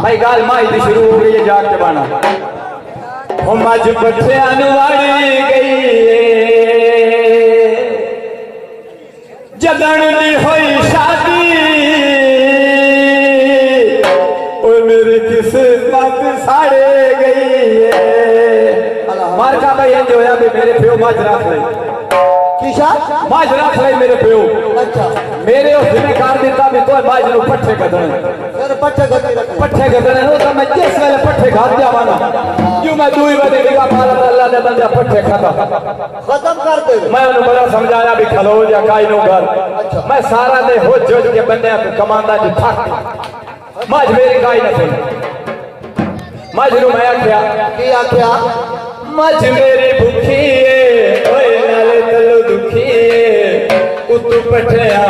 भाई गाल माई दी शुरू हो गई है जाग के बाना हम आज बच्चे अनुवाड़ी गई जदन दी होई शादी और मेरी किस्मत साड़े गई है मार का भाई जो है अभी मेरे प्यो माज रख ले किशा माज रख ले मेरे प्यो अच्छा मेरे उस जिम्मेदार देता भी तो माज नु पट्ठे कदने सर पट्ठे कदने हो तो मैं जिस वेले पट्ठे घात जावाना क्यों मैं दूई बदे निगाह मारा अल्लाह ने बंदा पट्ठे खत्म कर दे मैं उन्हें बड़ा समझाया भी खलो या काई नो घर मैं सारा दे हो जोज के बंदे कमांदा जी थक माज मेरी काई न सुन माज नु मैं आख्या मज मेरी भूखी है ओए नाले तलो दुखी है उतु पठया